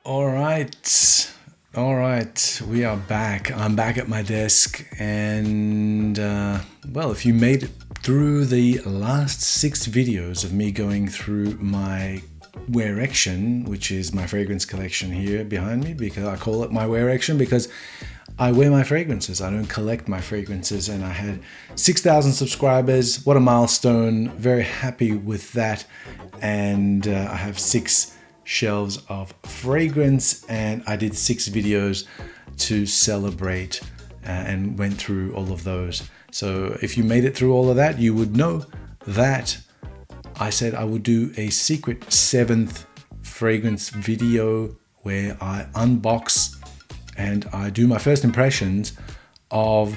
All right, we are back. I'm back at my desk, and well, if you made it through the last 6 videos of me going through my Wearection, which is my fragrance collection here behind me, because I call it my Wearection because I wear my fragrances. I don't collect my fragrances, and I had 6,000 subscribers. What a milestone! Very happy with that, and I have 6 shelves of fragrance, and I did 6 videos to celebrate and went through all of those. So if you made it through all of that, you would know that I said I would do a secret 7th fragrance video where I unbox and I do my first impressions of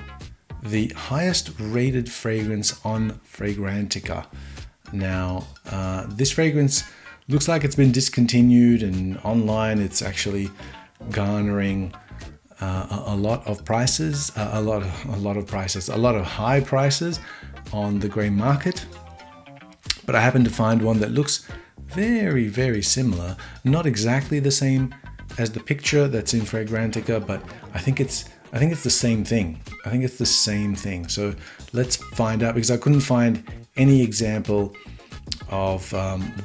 the highest rated fragrance on Fragrantica. Now, this fragrance looks like it's been discontinued, and online it's actually garnering a lot of prices, a lot of high prices on the grey market. But I happened to find one that looks very, very similar. Not exactly the same as the picture that's in Fragrantica, but I think it's the same thing. I think it's the same thing. So let's find out, because I couldn't find any example of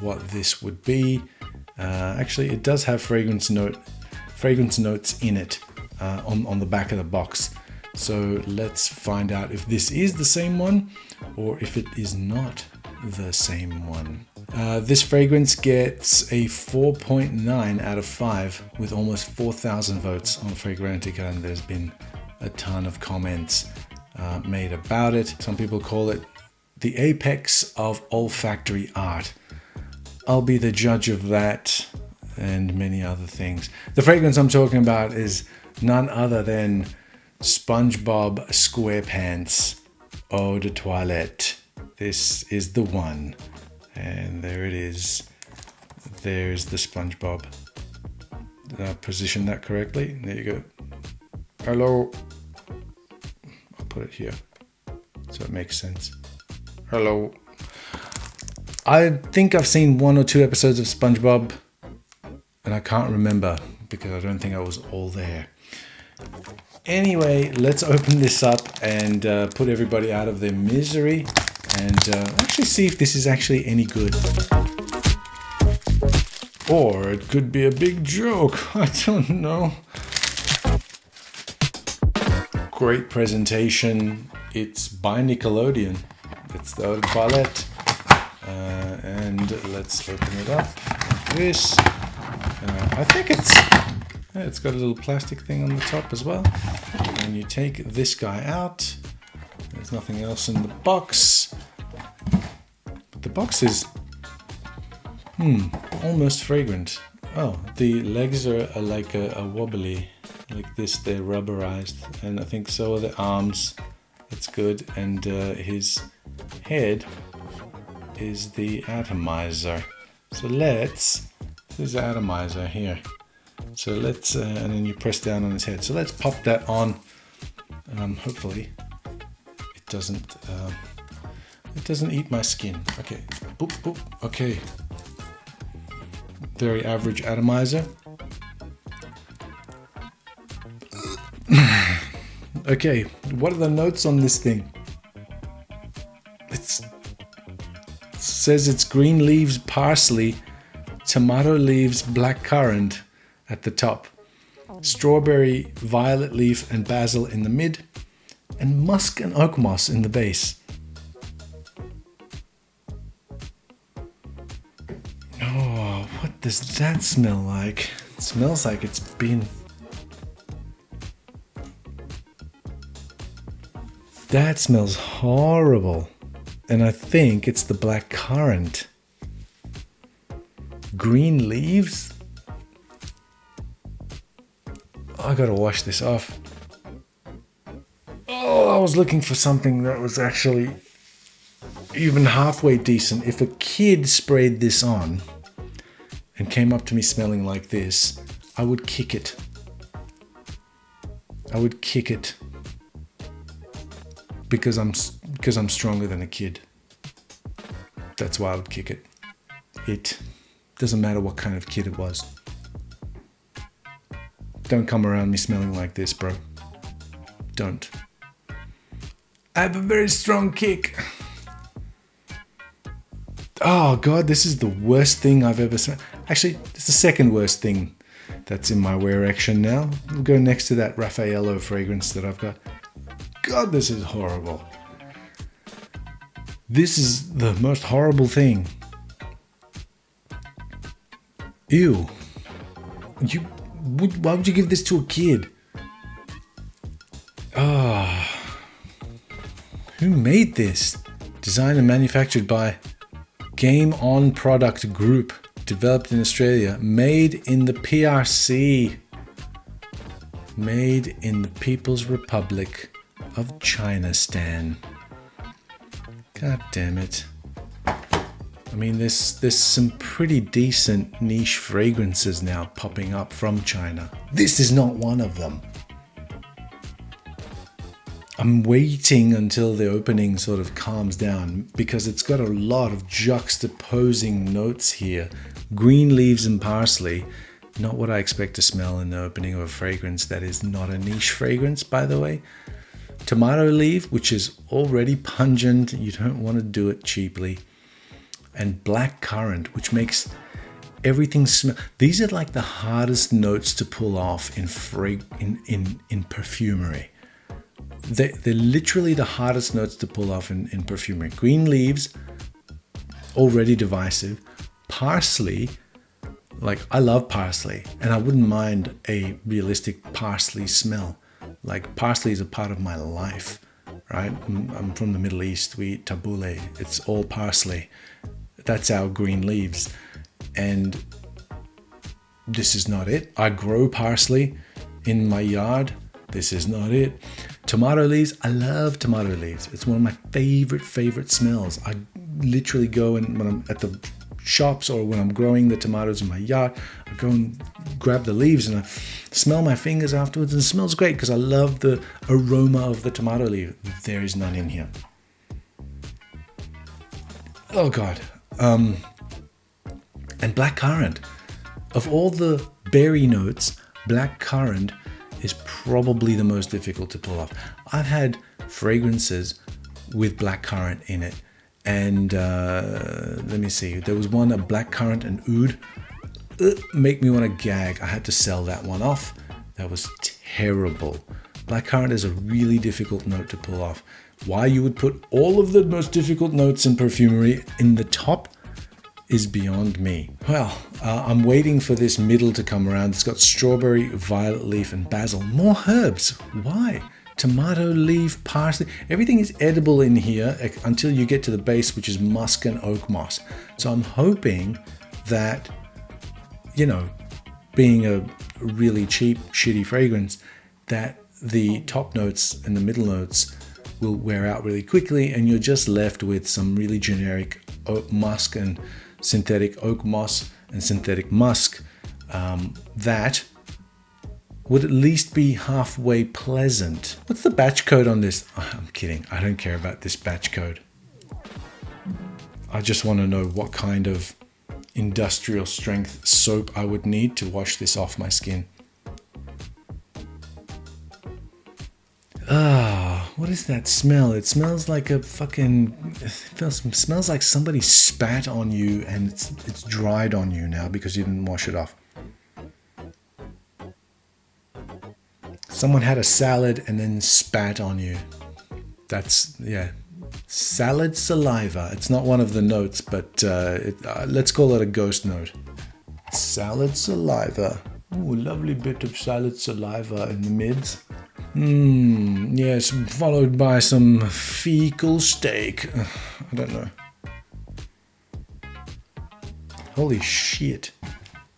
what this would be. Actually, it does have fragrance notes in it on the back of the box. So let's find out if this is the same one or if it is not the same one. This fragrance gets a 4.9 out of 5 with almost 4,000 votes on Fragrantica, and there's been a ton of comments made about it. Some people call it the apex of olfactory art. I'll be the judge of that and many other things. The fragrance I'm talking about is none other than SpongeBob SquarePants Eau de Toilette. This is the one. And there it is. There's the SpongeBob. Did I position that correctly? There you go. Hello. I'll put it here so it makes sense. Hello. I think I've seen 1 or 2 episodes of SpongeBob, and I can't remember because I don't think I was all there. Anyway, let's open this up and put everybody out of their misery and actually see if this is actually any good. Or it could be a big joke. I don't know. Great presentation. It's by Nickelodeon. It's the Eau de Toilette. And let's open it up like this. I think it's got a little plastic thing on the top as well. And you take this guy out. There's nothing else in the box. But the box is almost fragrant. Oh, the legs are like a wobbly, like this. They're rubberized, and I think so are the arms. It's good. And his head is the atomizer. So there's the atomizer here. So let's, and then you press down on his head. So let's pop that on. Hopefully it doesn't eat my skin. Okay, boop, boop, okay. Very average atomizer. Okay, what are the notes on this thing? It says it's green leaves, parsley, tomato leaves, blackcurrant at the top, strawberry, violet leaf, and basil in the mid, and musk and oak moss in the base. Oh, what does that smell like? It smells like it's been... That smells horrible. And I think it's the blackcurrant. Green leaves? I gotta wash this off. Oh, I was looking for something that was actually even halfway decent. If a kid sprayed this on and came up to me smelling like this, I would kick it. I would kick it. Because I'm stronger than a kid. That's why I would kick it. It doesn't matter what kind of kid it was. Don't come around me smelling like this, bro. Don't. I have a very strong kick. Oh God, this is the worst thing I've ever smelled. Actually, it's the second worst thing that's in my wear-action now. We'll go next to that Raffaello fragrance that I've got. God, this is horrible. This is the most horrible thing. Ew. Why would you give this to a kid? Who made this? Designed and manufactured by Game On Product Group. Developed in Australia. Made in the PRC. Made in the People's Republic of Chinistan. God damn it. I mean, there's some pretty decent niche fragrances now popping up from China. This is not one of them. I'm waiting until the opening sort of calms down because it's got a lot of juxtaposing notes here. Green leaves and parsley, not what I expect to smell in the opening of a fragrance that is not a niche fragrance, by the way. Tomato leaf, which is already pungent. You don't want to do it cheaply. And black currant, which makes everything smell. These are like the hardest notes to pull off in perfumery. They're literally the hardest notes to pull off in perfumery. Green leaves, already divisive. Parsley, like I love parsley, and I wouldn't mind a realistic parsley smell. Like parsley is a part of my life, right? I'm from the Middle East. We eat tabbouleh. It's all parsley. That's our green leaves. And this is not it. I grow parsley in my yard. This is not it. Tomato leaves. I love tomato leaves. It's one of my favorite smells. I literally go and when I'm at the shops or when I'm growing the tomatoes in my yard, I go and grab the leaves and I smell my fingers afterwards, and it smells great because I love the aroma of the tomato leaf. There is none in here. Oh God. And black currant. Of all the berry notes, black currant is probably the most difficult to pull off. I've had fragrances with black currant in it. And let me see. There was one, a black currant and oud. Make me want to gag. I had to sell that one off. That was terrible. Black currant is a really difficult note to pull off. Why you would put all of the most difficult notes in perfumery in the top is beyond me. Well, I'm waiting for this middle to come around. It's got strawberry, violet leaf, and basil. More herbs. Why? Tomato leaf, parsley. Everything is edible in here until you get to the base, which is musk and oak moss. So I'm hoping that, being a really cheap, shitty fragrance, that the top notes and the middle notes will wear out really quickly, and you're just left with some really generic oak musk and synthetic oak moss and synthetic musk that would at least be halfway pleasant. What's the batch code on this? Oh, I'm kidding. I don't care about this batch code. I just want to know what kind of industrial strength soap I would need to wash this off my skin. What is that smell? It smells like a fucking... It smells like somebody spat on you and it's dried on you now because you didn't wash it off. Someone had a salad and then spat on you. That's, yeah. Salad saliva. It's not one of the notes, but let's call it a ghost note. Salad saliva. Ooh, lovely bit of salad saliva in the mids. Yes, followed by some fecal steak. I don't know. Holy shit.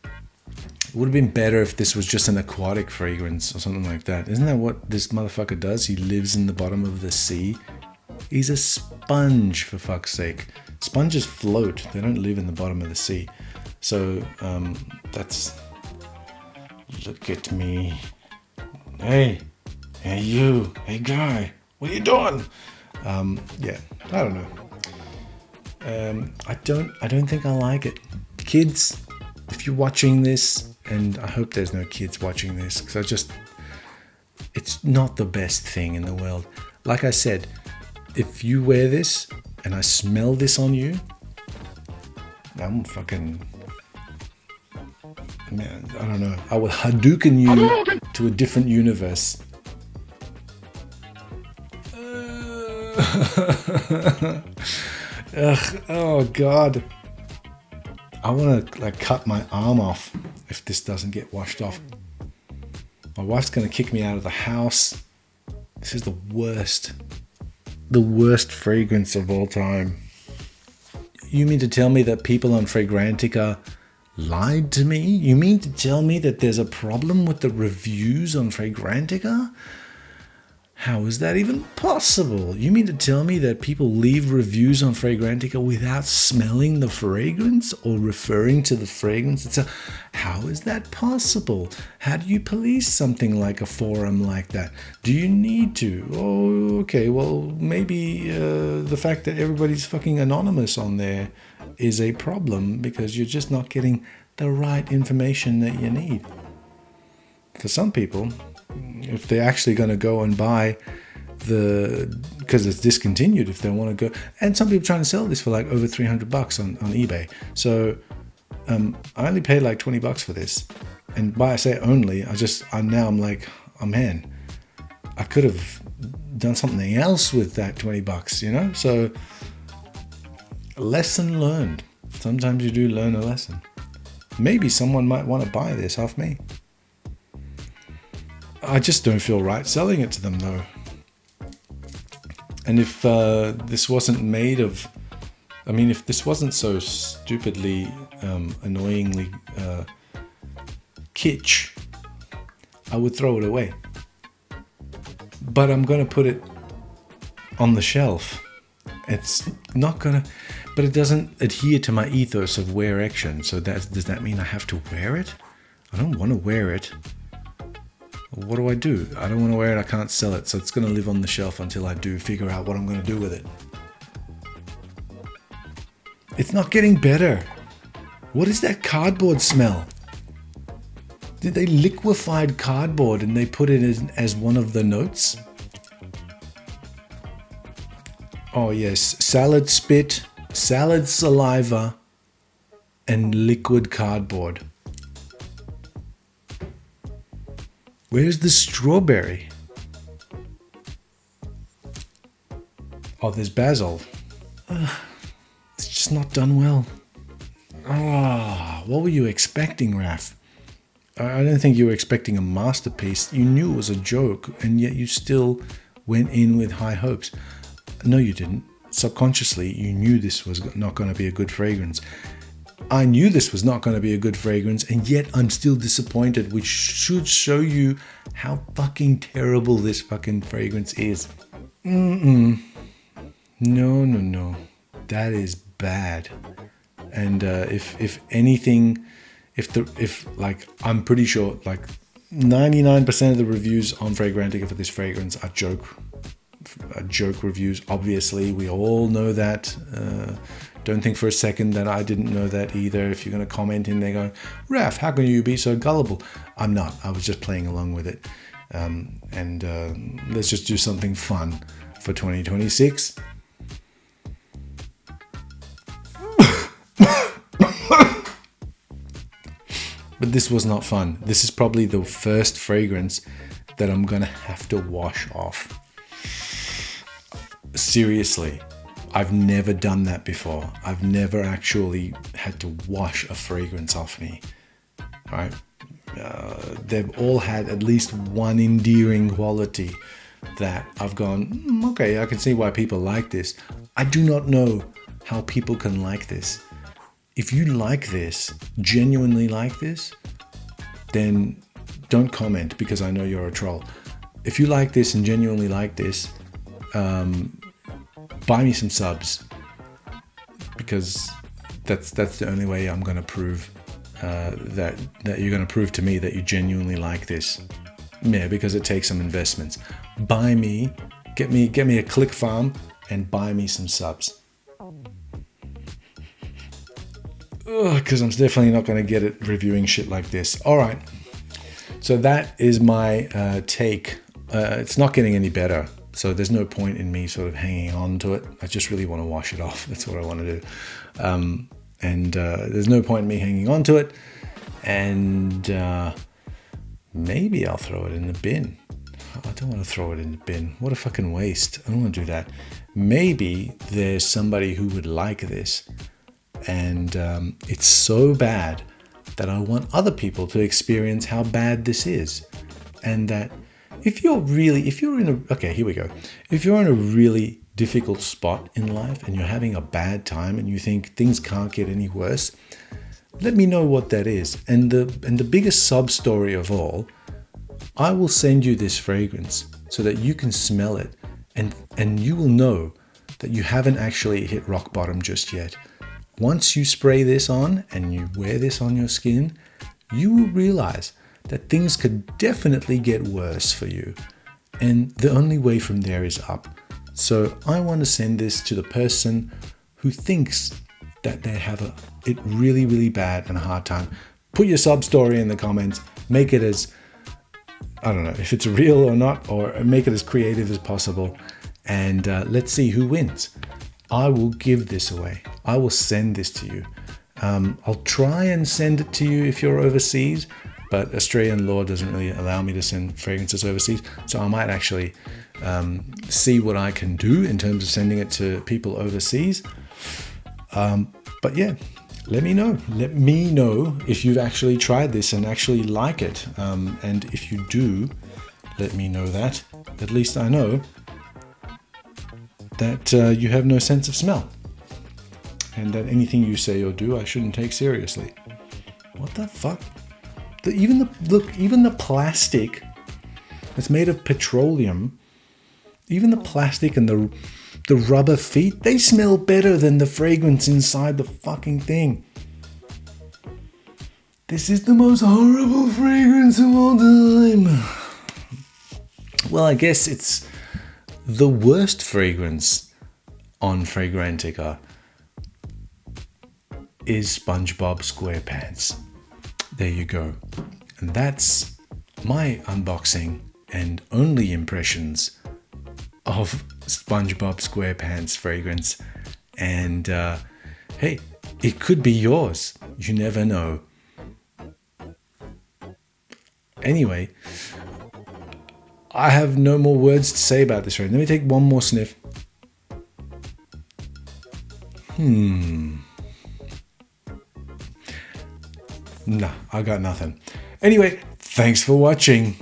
It would have been better if this was just an aquatic fragrance or something like that. Isn't that what this motherfucker does? He lives in the bottom of the sea. He's a sponge, for fuck's sake. Sponges float. They don't live in the bottom of the sea. So, that's... Look at me. Hey you. Hey guy. What are you doing? Yeah, I don't know. I don't think I like it. Kids, if you're watching this and I hope there's no kids watching this, because it's not the best thing in the world. Like I said, if you wear this and I smell this on you, I'm fucking, man, I don't know. I will Hadouken you to a different universe. Ugh, oh God. I want to like cut my arm off if this doesn't get washed off. My wife's going to kick me out of the house. This is the worst fragrance of all time. You mean to tell me that people on Fragrantica lied to me? You mean to tell me that there's a problem with the reviews on Fragrantica? How is that even possible? You mean to tell me that people leave reviews on Fragrantica without smelling the fragrance or referring to the fragrance itself? How is that possible? How do you police something like a forum like that? Do you need to? Oh, okay, well, maybe the fact that everybody's fucking anonymous on there is a problem because you're just not getting the right information that you need. For some people, if they're actually going to go and buy because it's discontinued, if they want to go, and some people trying to sell this for like over $300 on eBay. So I only paid like $20 for this, and by I say only, I'm like, oh man, I could have done something else with that $20, you know. So lesson learned. Sometimes you do learn a lesson. Maybe someone might want to buy this off me. I just don't feel right selling it to them though. And if this wasn't made of, if this wasn't so stupidly, annoyingly kitsch, I would throw it away. But I'm going to put it on the shelf. It's not going to, but it doesn't adhere to my ethos of wear action. So does that mean I have to wear it? I don't want to wear it. What do? I don't want to wear it. I can't sell it. So it's going to live on the shelf until I do figure out what I'm going to do with it. It's not getting better. What is that cardboard smell? Did they liquefied cardboard and they put it as one of the notes? Oh yes, salad spit, salad saliva, and liquid cardboard. Where's the strawberry? Oh, there's basil. It's just not done well. What were you expecting, Raf? I don't think you were expecting a masterpiece. You knew it was a joke, and yet you still went in with high hopes. No, you didn't. Subconsciously, you knew this was not going to be a good fragrance. I knew this was not going to be a good fragrance, and yet I'm still disappointed, which should show you how fucking terrible this fucking fragrance is. No. That is bad. And if anything, I'm pretty sure like 99% of the reviews on Fragrantica for this fragrance are joke reviews. Obviously, we all know that. Don't think for a second that I didn't know that either. If you're going to comment in there going, Raf, how can you be so gullible? I'm not. I was just playing along with it. Let's just do something fun for 2026. But this was not fun. This is probably the first fragrance that I'm going to have to wash off. Seriously. I've never done that before. I've never actually had to wash a fragrance off me. All right? They've all had at least one endearing quality that I've gone, okay, I can see why people like this. I do not know how people can like this. If you like this, genuinely like this, then don't comment because I know you're a troll. If you like this and genuinely like this, buy me some subs, because that's the only way I'm going to prove that you're going to prove to me that you genuinely like this. Yeah, because it takes some investments. Buy me, get me a click farm and buy me some subs. because I'm definitely not going to get it reviewing shit like this. All right. So that is my take. It's not getting any better. So there's no point in me sort of hanging on to it. I just really want to wash it off. That's what I want to do. And there's no point in me hanging on to it. And maybe I'll throw it in the bin. I don't want to throw it in the bin. What a fucking waste. I don't want to do that. Maybe there's somebody who would like this. And it's so bad that I want other people to experience how bad this is. And that if you're in a really difficult spot in life and you're having a bad time and you think things can't get any worse, let me know what that is. And the biggest sub story of all, I will send you this fragrance so that you can smell it and you will know that you haven't actually hit rock bottom just yet. Once you spray this on and you wear this on your skin, you will realize that things could definitely get worse for you. And the only way from there is up. So I want to send this to the person who thinks that they have it really, really bad and a hard time. Put your sub story in the comments. Make it as, I don't know if it's real or not, or make it as creative as possible. And let's see who wins. I will give this away. I will send this to you. I'll try and send it to you if you're overseas, but Australian law doesn't really allow me to send fragrances overseas. So I might actually see what I can do in terms of sending it to people overseas. But yeah, let me know. Let me know if you've actually tried this and actually like it. And if you do, let me know that. At least I know that you have no sense of smell. And that anything you say or do, I shouldn't take seriously. What the fuck? Even the plastic that's made of petroleum, even the plastic and the rubber feet, they smell better than the fragrance inside the fucking thing. This is the most horrible fragrance of all time. Well, I guess it's the worst fragrance on Fragrantica is SpongeBob SquarePants. There you go. And that's my unboxing and only impressions of SpongeBob SquarePants fragrance. And hey, it could be yours. You never know. Anyway, I have no more words to say about this fragrance. Let me take one more sniff. Nah, I got nothing. Anyway, thanks for watching.